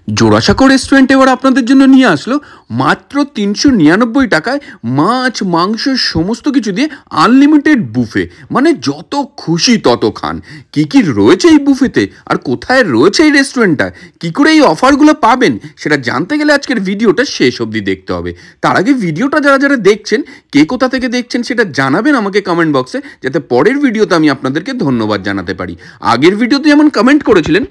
Jorasanko restaurant এবার আপনাদের জন্য নিয়ে আসলো মাত্র ৩৯৯ টাকায় মাছ মাংস সমস্ত কিছু দিয়ে আনলিমিটেড বুফে। মানে যত খুশি তত খান। কি কি রয়েছে এই বুফেতে আর কোথায় রয়েছে এই রেস্টুরেন্টটা, কি করে এই অফারগুলো পাবেন সেটা জানতে গেলে আজকের ভিডিওটা শেষ অবধি দেখতে হবে। তার আগে ভিডিওটা যারা যারা দেখছেন, কে কোথা থেকে দেখছেন সেটা জানাবেন আমাকে কমেন্ট বক্সে, যাতে পরের ভিডিওতে আমি আপনাদেরকে ধন্যবাদ জানাতে পারি। আগের ভিডিওতে যেমন কমেন্ট করেছিলেন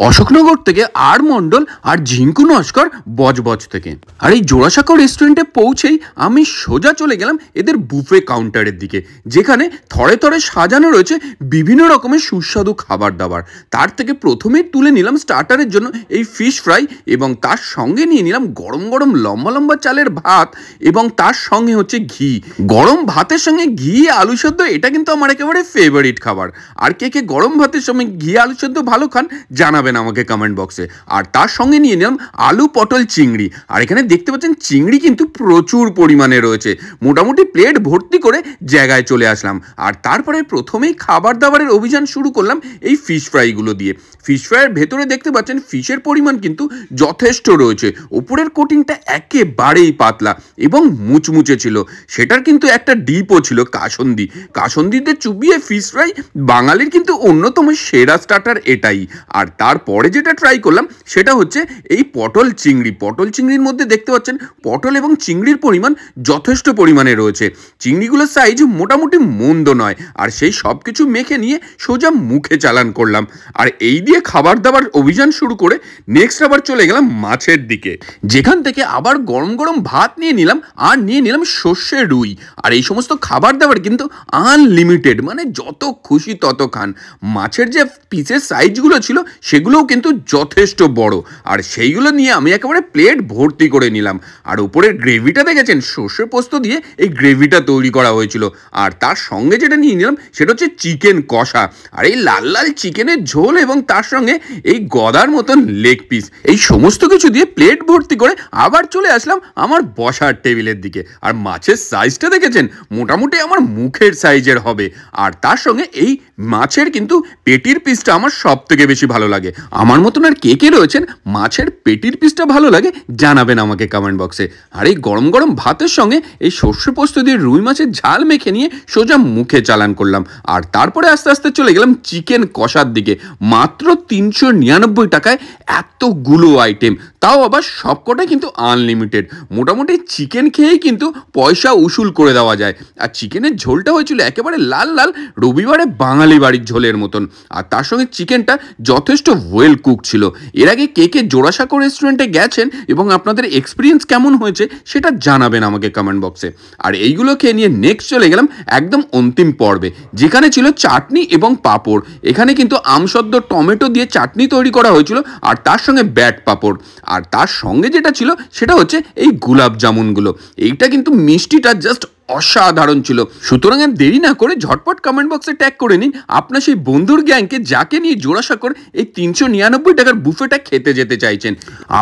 অশোকনগর থেকে আর মণ্ডল আর ঝিঙ্কু নস্কর বজবজ থেকে। আর এই জোড়াসাঁকো রেস্টুরেন্টে পৌঁছেই আমি সোজা চলে গেলাম এদের বুফে কাউন্টারের দিকে, যেখানে থরে থরে সাজানো রয়েছে বিভিন্ন রকমের সুস্বাদু খাবার দাবার। তার থেকে প্রথমেই তুলে নিলাম স্টার্টারের জন্য এই ফিশ ফ্রাই, এবং তার সঙ্গে নিয়ে নিলাম গরম গরম লম্বা লম্বা চালের ভাত, এবং তার সঙ্গে হচ্ছে ঘি। গরম ভাতের সঙ্গে ঘি আলু সেদ্ধ, এটা কিন্তু আমার একেবারে ফেভারিট খাবার। আর কে কে গরম ভাতের সঙ্গে ঘি আলু সেদ্ধ ভালো খান জানাবেন আমাকে কমেন্ট বক্সে। আর তার সঙ্গে নিয়ে নিলাম আলু পটল চিংড়ি। আর এখানে দেখতে পাচ্ছেন চিংড়ি কিন্তু প্রচুর পরিমাণে রয়েছে, মোটামুটি প্লেট ভর্তি করে জায়গায় চলে আসলাম। আর তারপরে প্রথমেই খাবার দাবারের অভিযান শুরু করলাম এই ফিশ ফ্রাইগুলো দিয়ে। ফিশ ফ্রাইয়ের ভেতরে দেখতে পাচ্ছেন ফিশের পরিমাণ কিন্তু যথেষ্ট রয়েছে। উপরের কোটিংটা একেবারেই পাতলা এবং মুচমুচে ছিল। সেটার কিন্তু একটা ডিপও ছিল কাসন্দি। কাসন্দিতে চুবিয়ে ফিশ ফ্রাই বাঙালির কিন্তু অন্যতম সেরা স্টার্টার এটাই। আর তারপরে যেটা ট্রাই করলাম সেটা হচ্ছে এই পটল চিংড়ি। পটল চিংড়ির মধ্যে দেখতে পাচ্ছেন পটল এবং চিংড়ির পরিমাণ যথেষ্ট পরিমাণে রয়েছে। চিংড়িগুলোর সাইজ মোটামুটি মন্দ নয়। আর সেই সব কিছু মেখে নিয়ে সোজা মুখে চালান করলাম। আর এই দিয়ে খাবার দাবার অভিযান শুরু করে নেক্সট আবার চলে গেলাম মাছের দিকে, যেখান থেকে আবার গরম গরম ভাত নিয়ে নিলাম আর নিয়ে নিলাম সর্ষে রুই। আর এই সমস্ত খাবার দাবার কিন্তু আনলিমিটেড, মানে যত খুশি তত খান। মাছের যে পিসের সাইজগুলো ছিল সেগুলোও কিন্তু যথেষ্ট বড়। আর সেইগুলো নিয়ে আমি একেবারে প্লেট ভর্তি করে নিলাম। আর উপরের গ্রেভিটা দেখেছেন, সর্ষে পোস্ত দিয়ে এই গ্রেভিটা তৈরি করা হয়েছিল। আর তার সঙ্গে যেটা নিয়ে নিলাম সেটা হচ্ছে চিকেন কষা। আর এই লাল লাল চিকেনের ঝোল এবং তার সঙ্গে এই গদার মতন লেগ পিস, এই সমস্ত কিছু দিয়ে প্লেট ভর্তি করে আবার চলে আসলাম আমার বসার টেবিলের দিকে। আর মাছের সাইজটা দেখেছেন, মোটামুটি আমার মুখের সাইজের হবে। আর তার সঙ্গে এই মাছের কিন্তু পেটির পিসটা আমার সব থেকে বেশি ভালো লাগে। আমার মতন আর কে কে রয়েছেন মাছের পেটির পিসটা ভালো লাগে জানাবেন আমাকে কমেন্ট বক্সে। আর এই গরম গরম ভাতের সঙ্গে এই সর্ষে পোস্ত দিয়ে রুই মাছের ঝাল মেখে নিয়ে সোজা মুখে চালান করলাম। আর তারপরে আস্তে আস্তে চলে গেলাম চিকেন কষার দিকে। মাত্র ৩৯৯ টাকায় এতগুলো আইটেম, তাও আবার সবকটাই কিন্তু আনলিমিটেড। মোটামুটি চিকেন খেয়েই কিন্তু পয়সা উসুল করে দেওয়া যায়। আর চিকেনের ঝোলটা হয়েছিল একেবারে লাল লাল রবিবারে বাঙালি বাড়ির ঝোলের মতন। আর তার সঙ্গে চিকেনটা যথেষ্ট ওয়েল কুক ছিল। এর আগে কে কে জোড়াসাঁকো রেস্টুরেন্টে গেছেন এবং আপনাদের এক্সপিরিয়েন্স কেমন হয়েছে সেটা জানাবেন আমাকে কমেন্ট বক্সে। আর এইগুলো খেয়ে নিয়ে নেক্সট চলে গেলাম একদম অন্তিম পর্বে, যেখানে ছিল চাটনি এবং পাঁপড়। এখানে কিন্তু আমসদ্দ টমেটো দিয়ে চাটনি তৈরি করা হয়েছিল আর তার সঙ্গে ব্যাট পাঁপড়। আর তার সঙ্গে যেটা ছিল সেটা হচ্ছে এই গোলাপ জামুনগুলো। এইটা কিন্তু মিষ্টিটা জাস্ট অসাধারণ ছিল। সুতরাং আর দেরি না করে ঝটপট কমেন্ট বক্সে ট্যাগ করে নিন আপনার সেই বন্ধুর গ্যাংকে, যাকে নিয়ে জোড়াসাঁকোর এই ৩৯৯ টাকার বুফেটা খেতে যেতে চাইছেন।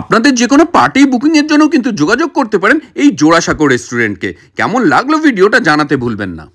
আপনাদের যে কোনো পার্টি বুকিংয়ের জন্য কিন্তু যোগাযোগ করতে পারেন এই জোড়াসাঁকো রেস্টুরেন্টকে। কেমন লাগলো ভিডিওটা জানাতে ভুলবেন না।